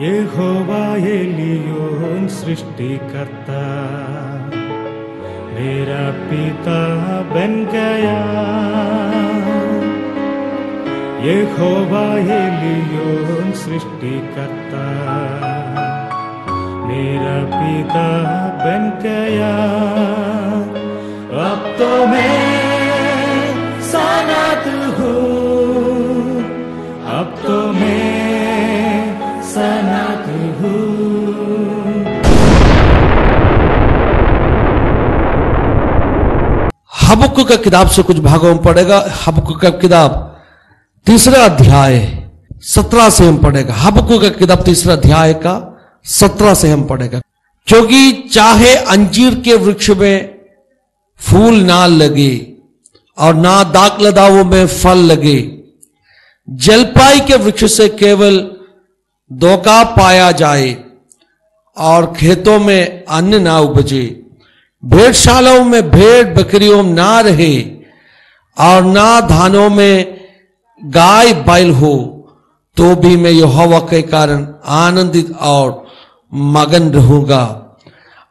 यहोवा Elyon सृष्टिकर्ता मेरा पिता बन गया। यहोवा एलियोन सृष्टिकर्ता मेरा पिता बन गया। अब तो मैं सनात हूँ, अब तो मैं सनात हूँ। हबक्कुक का किताब से कुछ भागों में पढ़ेगा। हबक्कुक का किताब 3 अध्याय 17 से हम पढ़ेगा। हबक्कुक का किताब 3 अध्याय का 17 से हम पढ़ेगा। क्योंकि चाहे अंजीर के वृक्ष में फूल ना लगे और ना दाखलताओं में फल लगे, जलपाई के वृक्ष से केवल धोखा पाया जाए और खेतों में अन्न ना उपजे, भेड़शालाओं में भेड़ बकरियों ना रहे और ना धानों में गाय बैल हो, तो भी मैं यहोवा के कारण आनंदित और मगन रहूंगा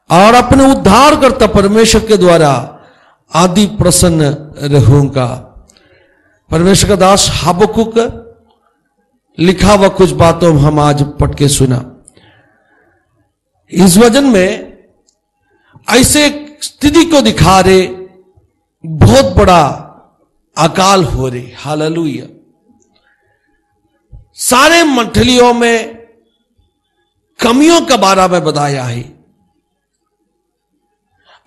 और अपने उद्धारकर्ता परमेश्वर के द्वारा आदि प्रसन्न रहूंगा। परमेश्वर का दास हबक्कुक लिखा हुआ कुछ बातों हम आज पढ़ के सुना। इस वचन में ऐसे स्थिति को दिखा रहे बहुत बड़ा अकाल हो रही। हालेलुया। सारे मंडलियों में कमियों के बारे में बताया है।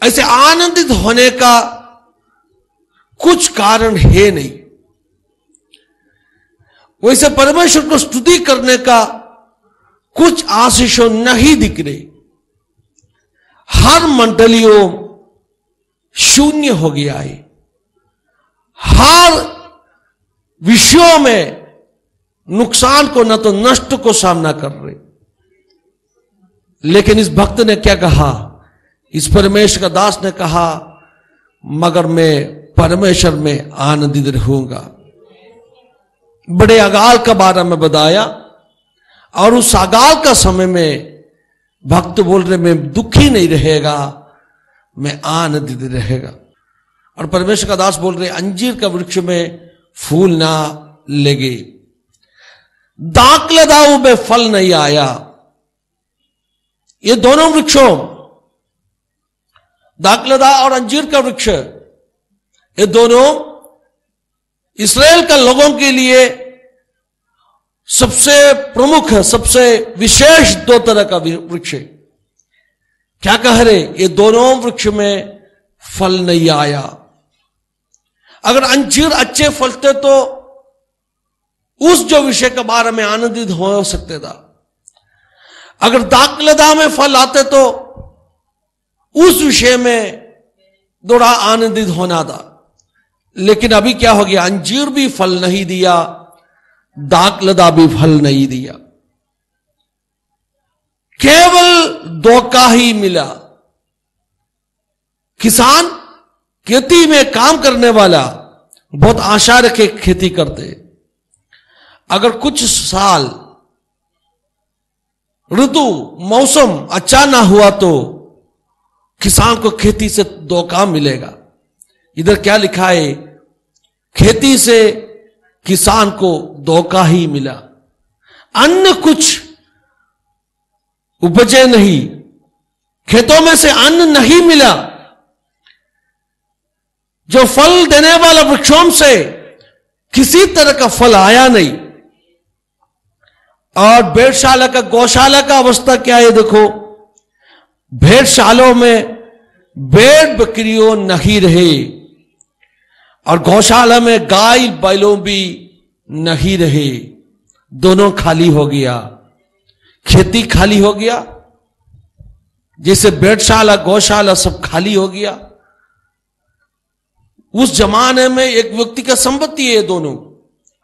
ऐसे आनंदित होने का कुछ कारण है नहीं। वैसे परमेश्वर को स्तुति करने का कुछ आशीषों नहीं दिख रहे। हर मंडलियों शून्य हो गया है। हर विषयों में नुकसान को न तो नष्ट को सामना कर रहे। लेकिन इस भक्त ने क्या कहा? इस परमेश्वर का दास ने कहा, मगर मैं परमेश्वर में आनंदित रहूंगा। बड़े अकाल का बारे में बताया और उस अकाल का समय में भक्त बोल रहे मैं दुखी नहीं रहेगा, मैं आनंदित रहेगा। और परमेश्वर का दास बोल रहे अंजीर का वृक्ष में फूल ना लगे, दाखलताओं में फल नहीं आया। ये दोनों वृक्षों, दाखलता और अंजीर का वृक्ष, ये दोनों इस्राएल का लोगों के लिए सबसे प्रमुख, सबसे विशेष 2 तरह का वृक्ष है। क्या कह रहे? ये दोनों वृक्ष में फल नहीं आया। अगर अंजीर अच्छे फलते तो उस जो विषय के बारे में आनंदित हो सकते था। अगर दाखलता में फल आते तो उस विषय में थोड़ा आनंदित होना था। लेकिन अभी क्या हो गया? अंजीर भी फल नहीं दिया, दाखलता भी फल नहीं दिया, केवल धोखा ही मिला। किसान, खेती में काम करने वाला बहुत आशा रखे खेती करते। अगर कुछ साल ऋतु मौसम अच्छा ना हुआ तो किसान को खेती से धोखा मिलेगा। इधर क्या लिखा है? खेती से किसान को धोखा ही मिला। अन्न कुछ उपजे नहीं, खेतों में से अन्न नहीं मिला। जो फल देने वाला वृक्षों से किसी तरह का फल आया नहीं। और भेड़शाला का, गौशाला का अवस्था क्या है? देखो, भेड़शालों में भेड़ बकरियों नहीं रहे और गौशाला में गाय बैलों भी नहीं रहे। दोनों खाली हो गया। खेती खाली हो गया, जैसे भेड़शाला गौशाला सब खाली हो गया। उस जमाने में एक व्यक्ति का संपत्ति है दोनों,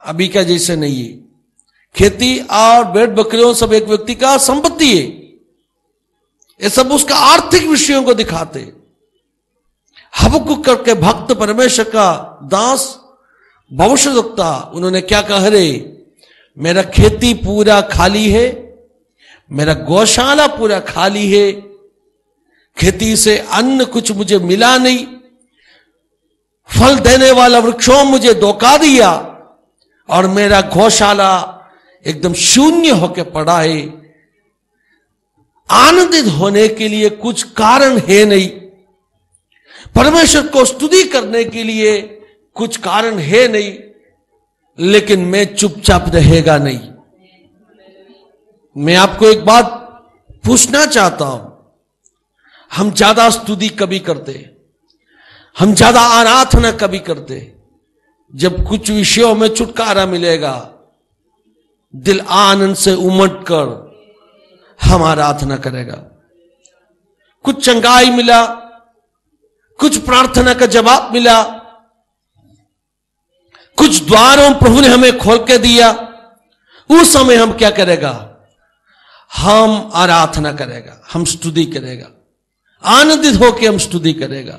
अभी का जैसे नहीं है। खेती और भेड़ बकरियों सब एक व्यक्ति का संपत्ति है। ये सब उसका आर्थिक विषयों को दिखाते। हबक्कुक करके भक्त परमेश्वर का दास भविष्यद्वक्ता, उन्होंने क्या कहा, रे मेरा खेती पूरा खाली है, मेरा गौशाला पूरा खाली है, खेती से अन्न कुछ मुझे मिला नहीं, फल देने वाला वृक्षों मुझे धोखा दिया और मेरा गौशाला एकदम शून्य होकर पड़ा है। आनंदित होने के लिए कुछ कारण है नहीं, परमेश्वर को स्तुति करने के लिए कुछ कारण है नहीं, लेकिन मैं चुपचाप रहेगा नहीं। मैं आपको एक बात पूछना चाहता हूं, हम ज्यादा स्तुति कभी करते, हम ज्यादा आराधना कभी करते, जब कुछ विषयों में छुटकारा मिलेगा दिल आनंद से उमड़ कर हम आराधना करेगा। कुछ चंगाई मिला, कुछ प्रार्थना का जवाब मिला, कुछ द्वारों प्रभु ने हमें खोल के दिया, उस समय हम क्या करेगा, हम आराधना करेगा, हम स्तुति करेगा, आनंदित होकर हम स्तुति करेगा,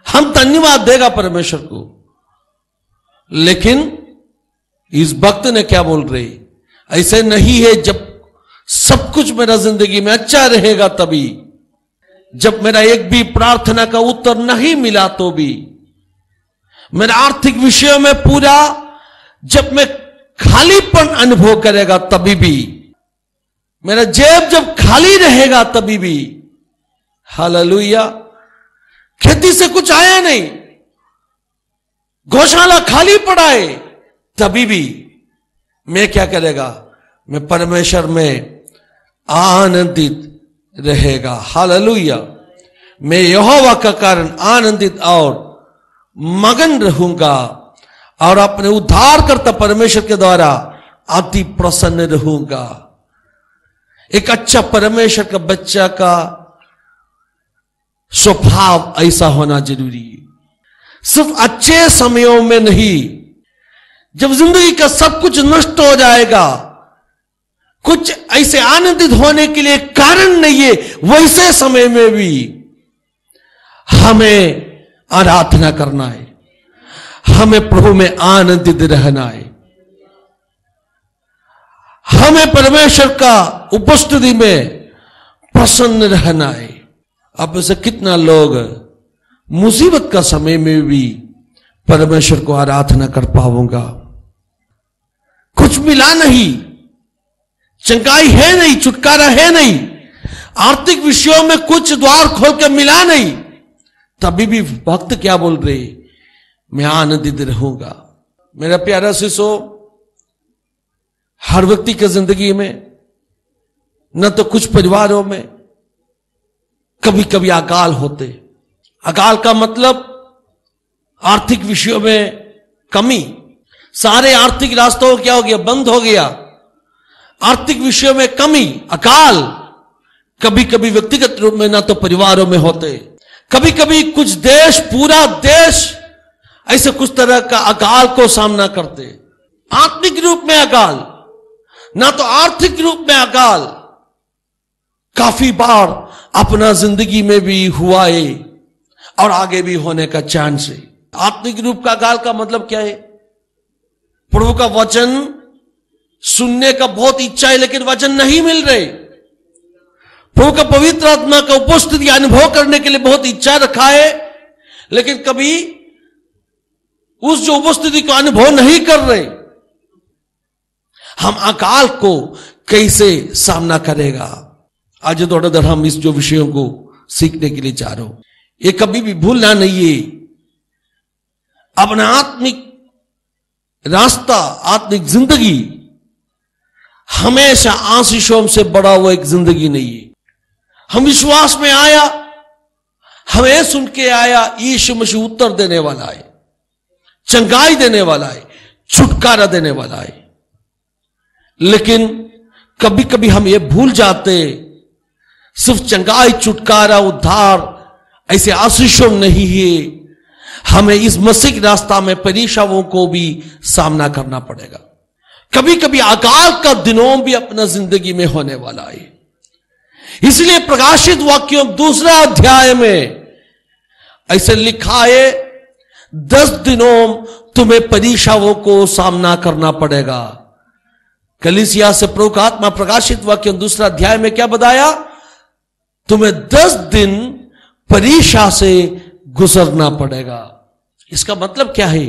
हम धन्यवाद देगा परमेश्वर को। लेकिन इस भक्त ने क्या बोल रही, ऐसे नहीं है। जब सब कुछ मेरा जिंदगी में अच्छा रहेगा तभी, जब मेरा एक भी प्रार्थना का उत्तर नहीं मिला तो भी, मेरा आर्थिक विषयों में पूरा जब मैं खालीपन अनुभव करेगा तभी भी, मेरा जेब जब खाली रहेगा तभी भी, हालेलुया। खेती से कुछ आया नहीं, गौशाला खाली पड़ा है, तभी भी मैं क्या करेगा, मैं परमेश्वर में आनंदित रहेगा, हालेलुया। मैं यहोवा का कारण आनंदित और मगन रहूंगा और अपने उद्धारकर्ता परमेश्वर के द्वारा अति प्रसन्न रहूंगा। एक अच्छा परमेश्वर का बच्चा का स्वभाव ऐसा होना जरूरी है। सिर्फ अच्छे समयों में नहीं, जब जिंदगी का सब कुछ नष्ट हो जाएगा, कुछ ऐसे आनंदित होने के लिए कारण नहीं है, वैसे समय में भी हमें आराधना करना है, हमें प्रभु में आनंदित रहना है, हमें परमेश्वर का उपस्थिति में प्रसन्न रहना है। अब से कितना लोग मुसीबत का समय में भी परमेश्वर को आराधना कर पाऊंगा, कुछ मिला नहीं, चंगाई है नहीं, छुटकारा है नहीं, आर्थिक विषयों में कुछ द्वार खोल कर मिला नहीं, तभी भी भक्त क्या बोल रहे, मैं आनंदित रहूंगा। मेरा प्यारा शिष्यो, हर व्यक्ति की जिंदगी में, न तो कुछ परिवारों में कभी कभी अकाल होते। अकाल का मतलब आर्थिक विषयों में कमी, सारे आर्थिक रास्तों क्या हो गया, बंद हो गया, आर्थिक विषयों में कमी, अकाल। कभी कभी व्यक्तिगत रूप में, ना तो परिवारों में होते, कभी कभी कुछ देश, पूरा देश ऐसे कुछ तरह का अकाल को सामना करते। आत्मिक रूप में अकाल, ना तो आर्थिक रूप में अकाल। काफी बार अपना जिंदगी में भी हुआ है और आगे भी होने का चांस है। आत्मिक रूप का अकाल का मतलब क्या है, प्रभु का वचन सुनने का बहुत इच्छा है लेकिन वचन नहीं मिल रहे, प्रभु का पवित्र आत्मा का उपस्थिति अनुभव करने के लिए बहुत इच्छा रखा है, लेकिन कभी उस जो उपस्थिति का अनुभव नहीं कर रहे। हम अकाल को कैसे सामना करेगा, आज थोड़ा देर हम इस जो विषयों को सीखने के लिए चाह रहे हो। ये कभी भी भूलना नहीं है, अपना आत्मिक रास्ता, आत्मिक जिंदगी हमेशा आशीषों से बड़ा हुआ एक जिंदगी नहीं है। हम विश्वास में आया, हमें सुन के आया, यीशु मसीह उत्तर देने वाला है, चंगाई देने वाला है, छुटकारा देने वाला है। लेकिन कभी कभी हम ये भूल जाते, सिर्फ चंगाई, छुटकारा, उद्धार ऐसे आशीषों नहीं है, हमें इस मसीह रास्ता में परीक्षाओं को भी सामना करना पड़ेगा। कभी कभी अकाल का दिनों भी अपना जिंदगी में होने वाला है। इसलिए प्रकाशित वाक्यों 2 अध्याय में ऐसे लिखा है, 10 दिनों तुम्हें परीक्षाओं को सामना करना पड़ेगा। कलीसिया से प्रभु का आत्मा प्रकाशित वाक्यों 2 अध्याय में क्या बताया? तुम्हें 10 दिन परीक्षा से गुजरना पड़ेगा। इसका मतलब क्या है?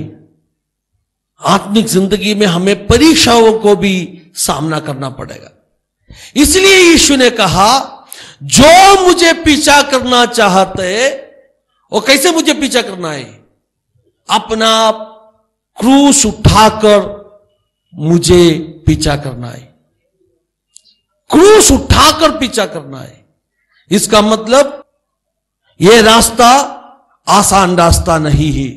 आत्मिक जिंदगी में हमें परीक्षाओं को भी सामना करना पड़ेगा। इसलिए यीशु ने कहा, जो मुझे पीछा करना चाहते, वो कैसे मुझे पीछा करना है? अपना क्रूस उठाकर मुझे पीछा करना है। क्रूस उठाकर पीछा करना है। इसका मतलब यह रास्ता आसान रास्ता नहीं है।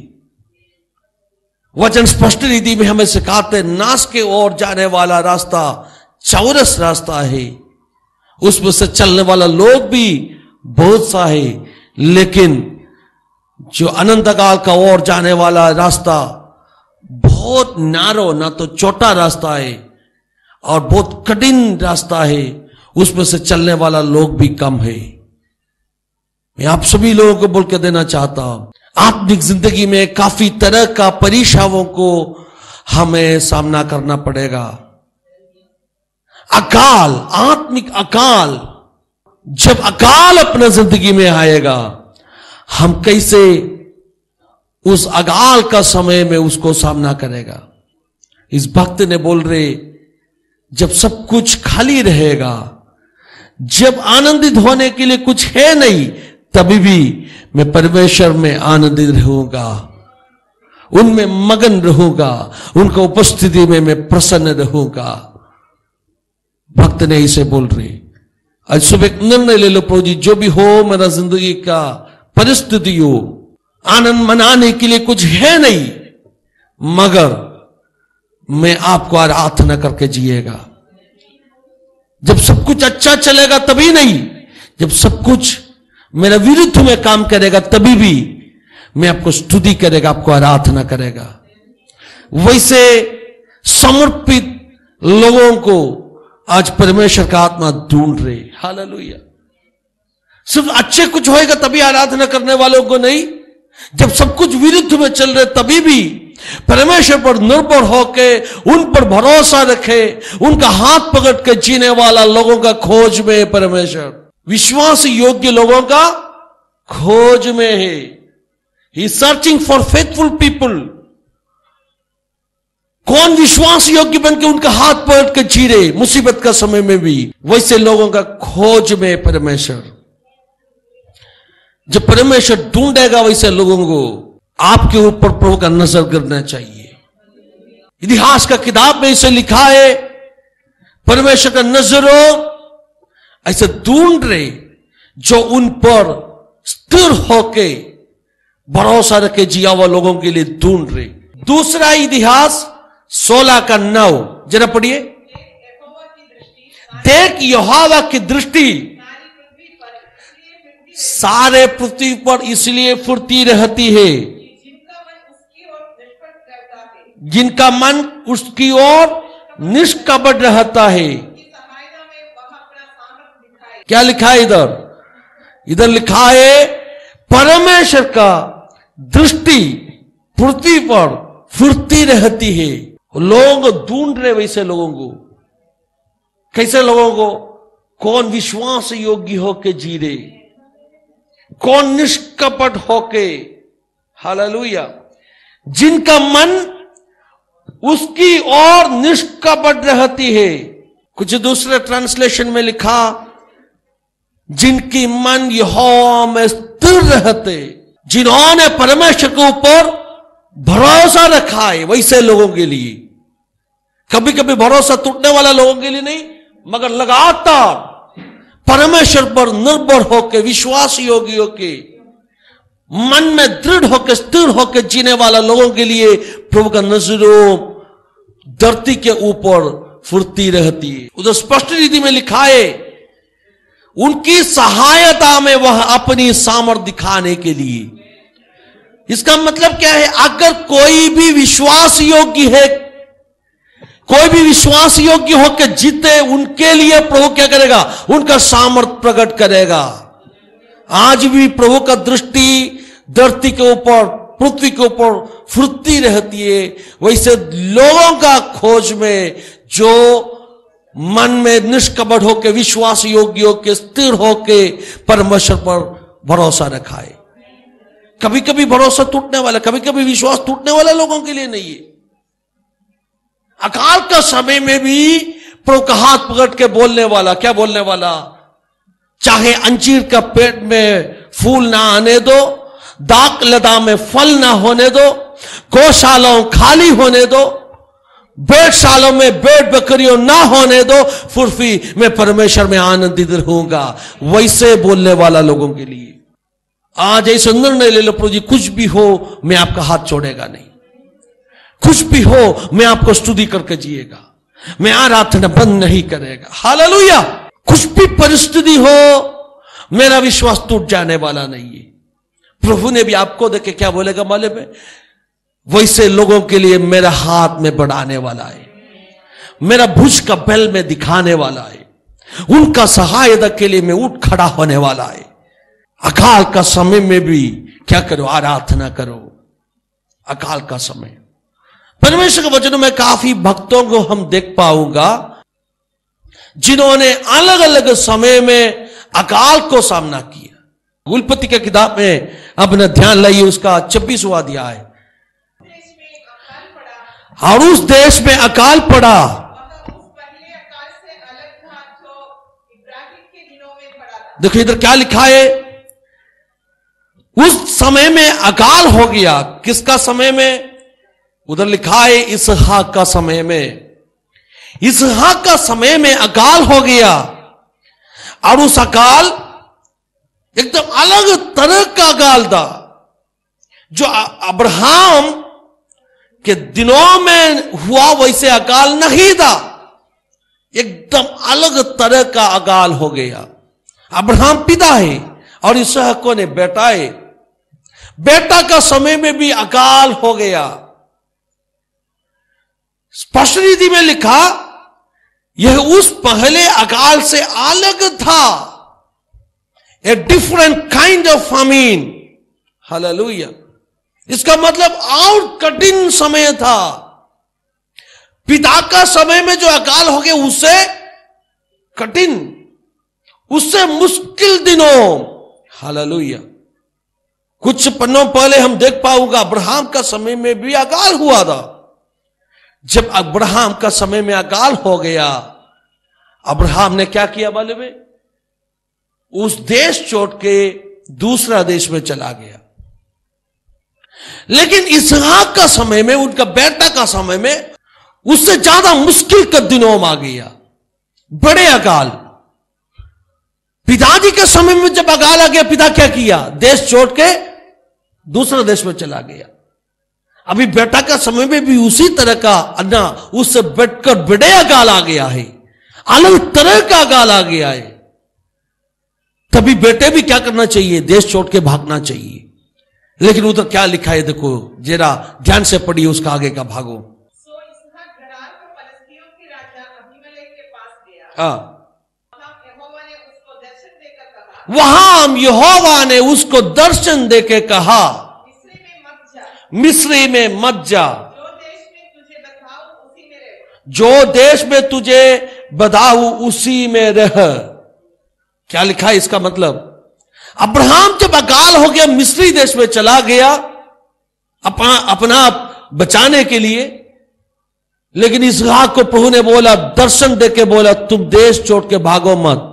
वचन स्पष्ट रीति में हमें सिखाते, नाश के ओर जाने वाला रास्ता चौरस रास्ता है, उसमें से चलने वाला लोग भी बहुत सा है, लेकिन जो अनंत काल का ओर जाने वाला रास्ता बहुत नारो, ना तो छोटा रास्ता है और बहुत कठिन रास्ता है, उसमें से चलने वाला लोग भी कम है। मैं आप सभी लोगों को बोल के देना चाहता हूं, आत्मिक जिंदगी में काफी तरह का परीक्षाओं को हमें सामना करना पड़ेगा। अकाल, आत्मिक अकाल, जब अकाल अपना जिंदगी में आएगा, हम कैसे उस अकाल का समय में उसको सामना करेगा। इस भक्त ने बोल रहे, जब सब कुछ खाली रहेगा, जब आनंदित होने के लिए कुछ है नहीं, तभी भी मैं परमेश्वर में आनंदित रहूंगा, उनमें मगन रहूंगा, उनका उपस्थिति में मैं प्रसन्न रहूंगा। भक्त ने इसे बोल रहे। आज सुबह एक निर्णय ले लो, प्रभु जी जो भी हो मेरा जिंदगी का परिस्थिति हो, आनंद मनाने के लिए कुछ है नहीं, मगर मैं आपको आराधना करके जिएगा। जब सब कुछ अच्छा चलेगा तभी नहीं, जब सब कुछ मेरा विरुद्ध में काम करेगा तभी भी मैं आपको स्तुति करेगा, आपको आराधना करेगा। वैसे समर्पित लोगों को आज परमेश्वर का आत्मा ढूंढ रहे। हालेलुया। सिर्फ अच्छे कुछ होएगा तभी आराधना करने वालों को नहीं, जब सब कुछ विरुद्ध में चल रहे तभी भी परमेश्वर पर निर्भर होके, उन पर भरोसा रखे, उनका हाथ पकड़ के जीने वाला लोगों का खोज में है परमेश्वर। विश्वास योग्य लोगों का खोज में है। ही सर्चिंग फॉर फेथफुल पीपल। कौन विश्वास योग्य बन के उनका हाथ पकड़ के जी रहे मुसीबत का समय में भी, वैसे लोगों का खोज में परमेश्वर। जब परमेश्वर ढूंढेगा वैसे लोगों को आपके ऊपर प्रभु का नजर करना चाहिए। इतिहास का किताब में इसे लिखा है, परमेश्वर का नजरों ऐसे ढूंढ रहे जो उन पर स्थिर होके भरोसा रखे जिया हुआ लोगों के लिए ढूंढ रहे। दूसरा इतिहास 16:9 जरा पढ़िए। देख यहोवा की दृष्टि सारे पृथ्वी पर इसलिए फुर्ती रहती है, जिनका मन उसकी ओर निष्कपट रहता है। क्या लिखा है इधर? इधर लिखा है परमेश्वर का दृष्टि पृथ्वी पर फुर्ती रहती है। लोग ढूंढ रहे वैसे लोगों को। कैसे लोगों को? कौन विश्वास योग्य होके जी रहे, कौन निष्कपट होके। हालेलुया। जिनका मन उसकी ओर निष्कपट रहती है। कुछ दूसरे ट्रांसलेशन में लिखा, जिनकी मन यहोवा में स्थिर रहते, जिन्होंने परमेश्वर के ऊपर भरोसा रखा है, वैसे लोगों के लिए। कभी कभी भरोसा टूटने वाला लोगों के लिए नहीं, मगर लगातार परमेश्वर पर निर्भर होकर, विश्वास योगी होके, मन में दृढ़ होकर, स्थिर होकर जीने वाला लोगों के लिए प्रभु का नजरों धरती के ऊपर फुर्ती रहती है। उधर स्पष्ट रीति में लिखा है, उनकी सहायता में वह अपनी सामर्थ दिखाने के लिए। इसका मतलब क्या है? अगर कोई भी विश्वास योग्य है, कोई भी विश्वास योग्य होकर जीते, उनके लिए प्रभु क्या करेगा? उनका सामर्थ प्रकट करेगा। आज भी प्रभु का दृष्टि धरती के ऊपर, पृथ्वी के ऊपर फुर्ती रहती है। वैसे लोगों का खोज में जो मन में निष्कपट होकर, विश्वास योग्य होकर, स्थिर होकर परमेश्वर पर भरोसा रखाए। कभी कभी भरोसा टूटने वाला, कभी कभी विश्वास टूटने वाला लोगों के लिए नहीं है। अकाल का समय में भी प्रभु का हाथ पकड़ के बोलने वाला, क्या बोलने वाला? चाहे अंजीर का पेड़ में फूल ना आने दो, दाक लता में फल ना होने दो, गौशालाओं खाली होने दो, भेड़शालाओं में भेड़ बकरियों ना होने दो, फिर भी मैं परमेश्वर में आनंदित रहूंगा। वैसे बोलने वाला लोगों के लिए आज ऐसा निर्णय ले लो, प्रभु जी कुछ भी हो मैं आपका हाथ छोड़ेगा नहीं, कुछ भी हो मैं आपको स्तुति करके जिएगा, मैं आराधना बंद नहीं करेगा। हालेलुया। कुछ भी परिस्थिति हो मेरा विश्वास टूट जाने वाला नहीं है। प्रभु ने भी आपको देखे क्या बोलेगा मालूम है? वैसे लोगों के लिए मेरा हाथ में बढ़ाने वाला है, मेरा भुज का बल में दिखाने वाला है, उनका सहायता के लिए मैं उठ खड़ा होने वाला है। अकाल का समय में भी क्या करो? आराधना करो। अकाल का समय परमेश्वर के वचनों में काफी भक्तों को हम देख पाऊंगा जिन्होंने अलग अलग समय में अकाल को सामना किया। उत्पत्ति की किताब में अपना ध्यान लाइए, उसका 26वां अध्याय। और उस देश में अकाल पड़ा, देखो इधर क्या लिखा है? उस समय में अकाल हो गया। किसका समय में? उधर लिखा है इसहाक का समय में। इसहाक का समय में अकाल हो गया। और उस अकाल एकदम अलग तरह का अकाल था, जो अब्राहम के दिनों में हुआ वैसे अकाल नहीं था। एकदम अलग तरह का अकाल हो गया। अब्राहम पिता है और इसहाक ने बेटा है। बेटा का समय में भी अकाल हो गया। स्पष्ट रीति में लिखा, यह उस पहले अकाल से अलग था। A different kind of famine। Hallelujah. इसका मतलब और कठिन समय था। पिता का समय में जो अकाल हो गया उससे कठिन, उससे मुश्किल दिनों। हालेलुया। कुछ पन्नों पहले हम देख पाऊंगा अब्राहम का समय में भी अकाल हुआ था। जब अब्राहम का समय में अकाल हो गया, अब्राहम ने क्या किया मालूम है? उस देश छोड़ के दूसरा देश में चला गया। लेकिन इसहाक का समय में, उनका बेटा का समय में उससे ज्यादा मुश्किल का दिनों आ गया, बड़े अकाल। पिताजी के समय में जब अकाल आ गया, पिता क्या किया? देश छोड़ के दूसरे देश में चला गया। अभी बेटा का समय में भी उसी तरह का अन्ना, उससे बैठकर बड़े अकाल आ गया है, अलग तरह का अकाल आ गया है। तभी बेटे भी क्या करना चाहिए? देश छोड़ के भागना चाहिए। लेकिन उधर क्या लिखा है देखो, जरा ध्यान से पढ़िए उसका आगे का भागो। हाँ, वहां यहोवा ने उसको दर्शन देके कहा, मिस्री में मत जा, जो देश में तुझे बताऊं उसी में रह। क्या लिखा है इसका मतलब? अब्राहम जब अकाल हो गया मिस्री देश में चला गया अपना बचाने के लिए। लेकिन इसहाक को प्रभु ने बोला, दर्शन देके बोला, तुम देश छोड़ के भागो मत,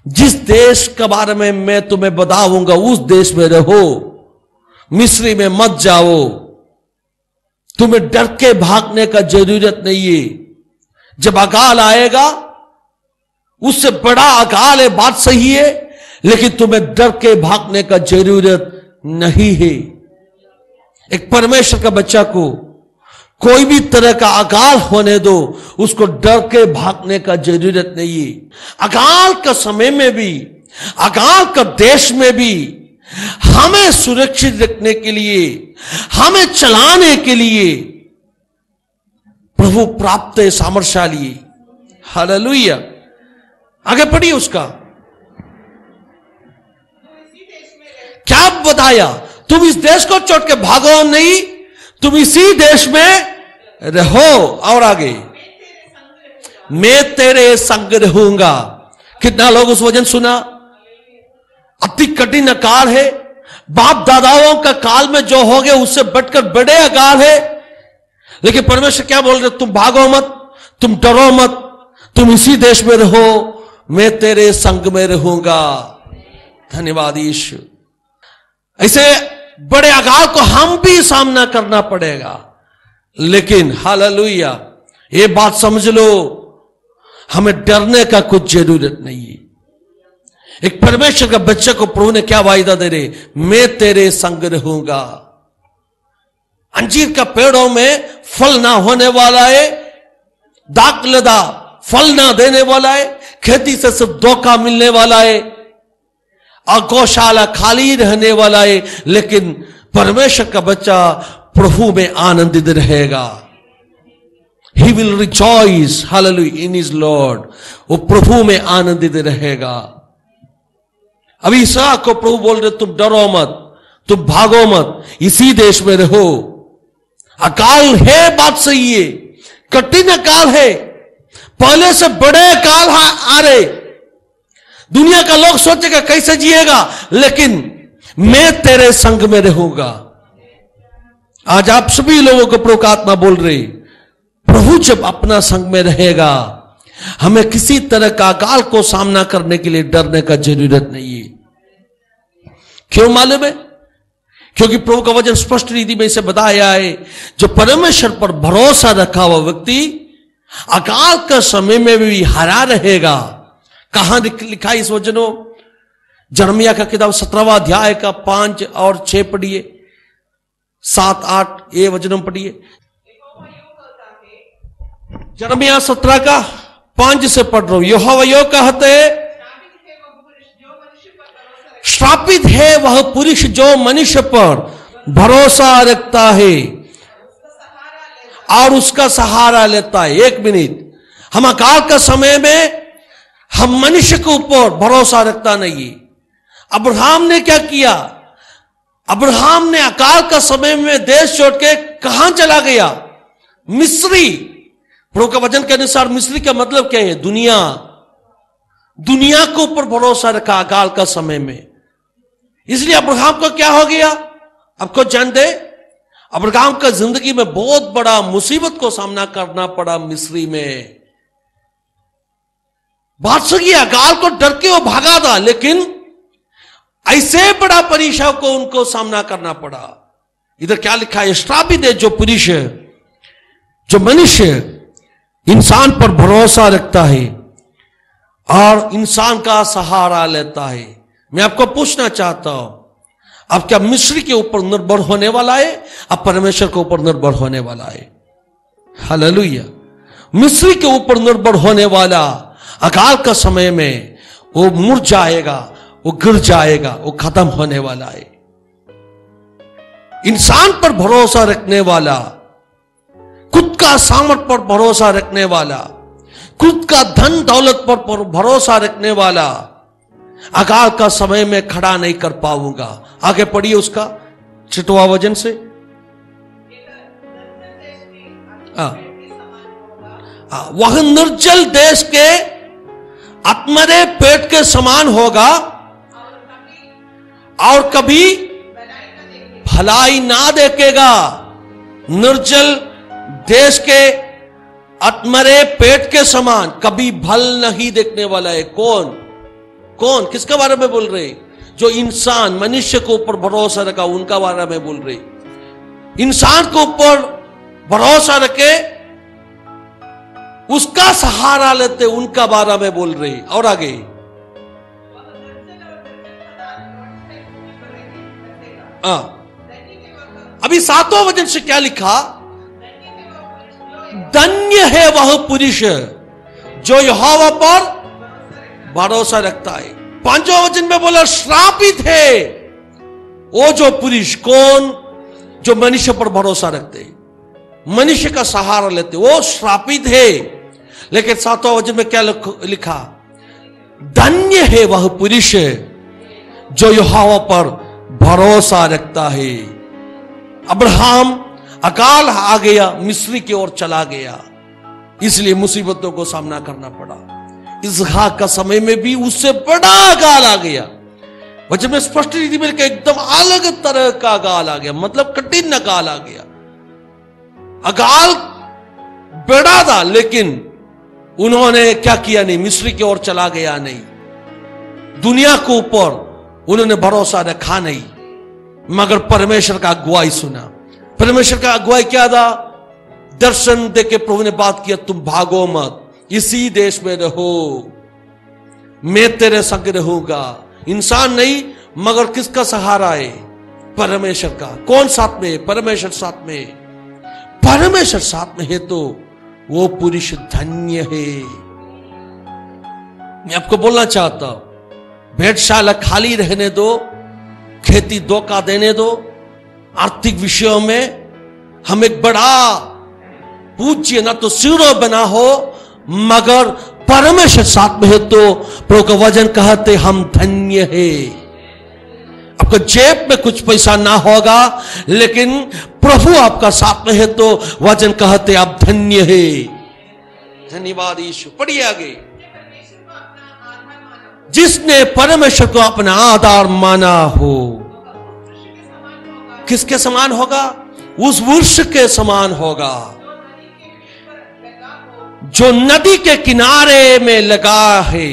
जिस देश के बारे में मैं तुम्हें बताऊंगा उस देश में रहो, मिस्री में मत जाओ। तुम्हें डर के भागने का जरूरत नहीं है। जब अकाल आएगा, उससे बड़ा अकाल है, बात सही है, लेकिन तुम्हें डर के भागने का जरूरत नहीं है। एक परमेश्वर का बच्चा को कोई भी तरह का अकाल होने दो, उसको डर के भागने का जरूरत नहीं है। अकाल का समय में भी, अकाल का देश में भी हमें सुरक्षित रखने के लिए, हमें चलाने के लिए प्रभु प्राप्त है सामर्थशाली। हालेलुया। आगे पढ़िए उसका क्या बताया, तुम इस देश को छोड़ के भागो नहीं, तुम इसी देश में रहो। और आगे, मैं तेरे संग रहूंगा। कितना लोग उस वचन सुना? अति कठिन अकाल है, बाप दादाओं का काल में जो हो गए उससे बढ़कर बड़े अकाल है, लेकिन परमेश्वर क्या बोल रहे? तुम भागो मत, तुम डरो मत, तुम इसी देश में रहो, मैं तेरे संग में रहूंगा। धन्यवाद यीशु। ऐसे बड़े अकाल को हम भी सामना करना पड़ेगा, लेकिन हालेलुया, ये बात समझ लो, हमें डरने का कुछ जरूरत नहीं है। एक परमेश्वर का बच्चे को प्रभु ने क्या वायदा दे रहे? मैं तेरे संग रहूंगा। अंजीर का पेड़ों में फल ना होने वाला है, दाखलता फल ना देने वाला है, खेती से सिर्फ धोखा मिलने वाला है, और गौशाला खाली रहने वाला है, लेकिन परमेश्वर का बच्चा प्रभु में आनंदित रहेगा। He will rejoice, hallelujah, in his Lord. वो प्रभु में आनंदित रहेगा। अभी इसहाक को प्रभु बोल रहे, तुम डरो मत, तुम भागो मत, इसी देश में रहो। अकाल है, बात सही है, कठिन अकाल है, पहले से बड़े अकाल आ रहे। दुनिया का लोग सोचेगा कैसे जिएगा, लेकिन मैं तेरे संग में रहूंगा। आज आप सभी लोगों को प्रभु का आत्मा बोल रही, प्रभु जब अपना संग में रहेगा, हमें किसी तरह का अकाल को सामना करने के लिए डरने का जरूरत नहीं है। क्यों मालूम है? क्योंकि प्रभु का वचन स्पष्ट रीति में इसे बताया है, जो परमेश्वर पर भरोसा रखा हुआ व्यक्ति अकाल का समय में भी हरा रहेगा। कहां लिखा है इस वचनों? जर्मिया का किताब 17वां अध्याय का 5 और 6 पढ़िए, 7, 8 ये वचनों पढ़िए। जर्मिया 17 का 5 से पढ़ रहा हूं। यहोवा यो कहते, श्रापित है वह पुरुष जो मनुष्य पर भरोसा रखता है और उसका सहारा लेता है। एक मिनट, हम अकाल का समय में हम मनुष्य के ऊपर भरोसा रखता नहीं। अब्राहम ने क्या किया? अब्राहम ने अकाल का समय में देश छोड़ के कहां चला गया? मिस्री। प्रभु का वचन के अनुसार मिस्री का मतलब क्या है? दुनिया। दुनिया के ऊपर भरोसा रखा अकाल का समय में। इसलिए अब्राहम को क्या हो गया? आपको जानते, अब्राहम का जिंदगी में बहुत बड़ा मुसीबत को सामना करना पड़ा मिस्री में। बात सही है, अकाल को डर के वो भागा था, लेकिन ऐसे बड़ा परीक्षा को उनको सामना करना पड़ा। इधर क्या लिखा है? श्रापित है जो पुरुष, जो मनुष्य इंसान पर भरोसा रखता है और इंसान का सहारा लेता है। मैं आपको पूछना चाहता हूं, अब क्या मिस्री के ऊपर निर्भर होने वाला है? अब परमेश्वर के ऊपर निर्भर होने वाला है। हालेलुया। मिस्री के ऊपर निर्भर होने वाला अकाल का समय में वो मुरझाएगा, वो गिर जाएगा, वो खत्म होने वाला है। इंसान पर भरोसा रखने वाला, खुद का सामर्थ पर भरोसा रखने वाला, खुद का धन दौलत पर भरोसा रखने वाला अकाल का समय में खड़ा नहीं कर पाऊंगा। आगे पढ़िए उसका 6वां वचन से। वह निर्जल देश के अत्मरे पेट के समान होगा और कभी भलाई ना देखेगा। निर्जल देश के अत्मरे पेट के समान, कभी भल नहीं देखने वाला है। कौन? कौन? किसके बारे में बोल रहे? जो इंसान मनुष्य के ऊपर भरोसा रखा, उनका बारे में बोल रहे। इंसान के ऊपर भरोसा रखे, उसका सहारा लेते, उनका बारे में बोल रहे। और आगे, अभी 7वां वचन से क्या लिखा? धन्य है वह पुरुष जो यहोवा पर भरोसा रखता है। 5वां वचन में बोला श्रापित है वो जो पुरुष। कौन? जो मनुष्य पर भरोसा रखते हैं। मनुष्य का सहारा लेते वो श्रापित है। लेकिन 7वां वचन में क्या लिखा? धन्य है वह पुरुष जो यहोवा पर भरोसा रखता है। अब्राहम अकाल आ गया, मिस्री की ओर चला गया, इसलिए मुसीबतों को सामना करना पड़ा। इसहाक का समय में भी उससे बड़ा अकाल आ गया। वचन में स्पष्ट रीति में एकदम अलग तरह का अकाल आ गया, मतलब कठिन अकाल आ गया। अकाल बड़ा था, लेकिन उन्होंने क्या किया? नहीं, मिस्री की ओर चला गया नहीं, दुनिया के ऊपर उन्होंने भरोसा रखा नहीं, मगर परमेश्वर का अगुवाई सुना। परमेश्वर का अगुवाई क्या था? दर्शन देके प्रभु ने बात किया, तुम भागो मत, इसी देश में रहो, मैं तेरे संग रहूंगा। इंसान नहीं, मगर किसका सहारा है? परमेश्वर का। कौन साथ में है? परमेश्वर साथ में। परमेश्वर साथ में है तो वो पुरुष धन्य है। मैं आपको बोलना चाहता हूं, भेड़शाला खाली रहने दो, खेती धोखा देने दो, आर्थिक विषयों में हम एक बड़ा पूज्य ना तो सीढ़ो बना हो, मगर परमेश्वर साथ में है तो प्रभु का वचन कहते हम धन्य है। आपका जेब में कुछ पैसा ना होगा, लेकिन प्रभु आपका साथ में है तो वचन कहते आप धन्य है। धन्यवाद यीशु। पढ़िए आगे। जिसने परमेश्वर को अपना आधार माना हो, किसके समान होगा? उस वृक्ष के समान होगा जो नदी के किनारे में लगा है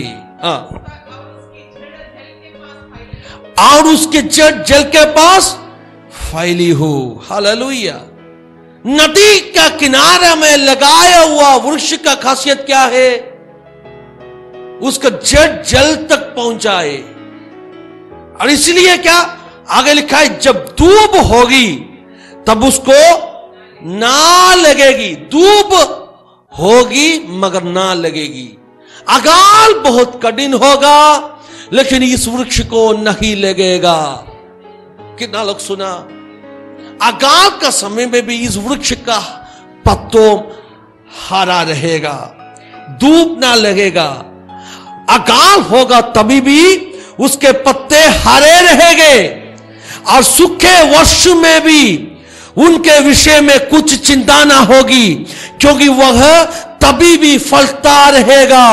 और उसके जड़ जल के पास फैली हो। हालेलुया। नदी का किनारे में लगाया हुआ वृक्ष का खासियत क्या है? उसका जड़ जल तक पहुंचाए। और इसलिए क्या आगे लिखा है? जब धूप होगी तब उसको ना लगेगी। धूप होगी मगर ना लगेगी। अकाल बहुत कठिन होगा, लेकिन इस वृक्ष को नहीं लगेगा। कितना लोग सुना? अकाल का समय में भी इस वृक्ष का पत्तों हरा रहेगा, धूप ना लगेगा। अकाल होगा तभी भी उसके पत्ते हरे रहेंगे, और सूखे वर्ष में भी उनके विषय में कुछ चिंता ना होगी, क्योंकि वह तभी भी फलता रहेगा।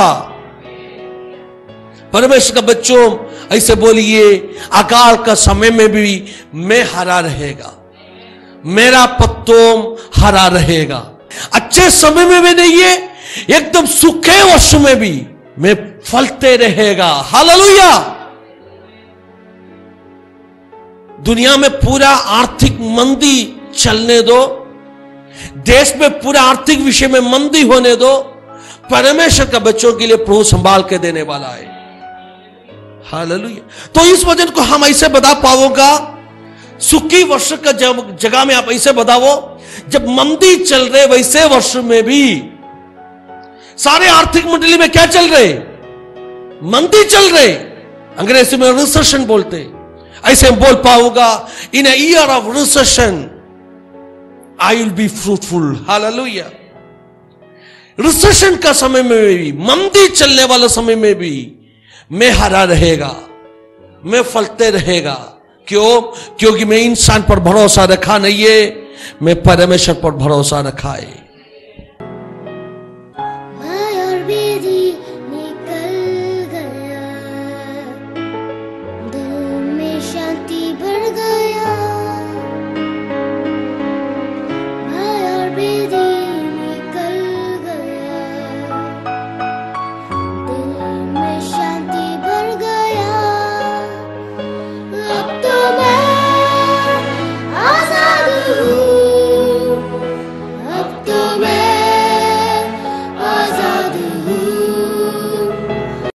परमेश्वर का बच्चों ऐसे बोलिए, अकाल का समय में भी मैं हरा रहेगा, मेरा पत्तों हरा रहेगा। अच्छे समय में भी नहीं है, एकदम सूखे वर्ष में भी मैं फलते रहेगा। हालेलुया। दुनिया में पूरा आर्थिक मंदी चलने दो, देश में पूरा आर्थिक विषय में मंदी होने दो, परमेश्वर का बच्चों के लिए प्रभु संभाल के देने वाला है। हालेलुया। तो इस वचन को हम ऐसे बता पाओगा, सुखी वर्ष का जगह में आप ऐसे बताओ, जब मंदी चल रहे वैसे वर्ष में भी सारे आर्थिक मंडली में क्या चल रहे? मंदी चल रहे। अंग्रेजी में रिसेशन बोलते। ऐसे हम बोल पाऊंगा, in a year of recession I will be fruitful. Hallelujah. Recession का समय में भी, मंदी चलने वाला समय में भी मैं हरा रहेगा, मैं फलते रहेगा। क्यों? क्योंकि मैं इंसान पर भरोसा रखा नहीं है, मैं परमेश्वर पर भरोसा रखा है।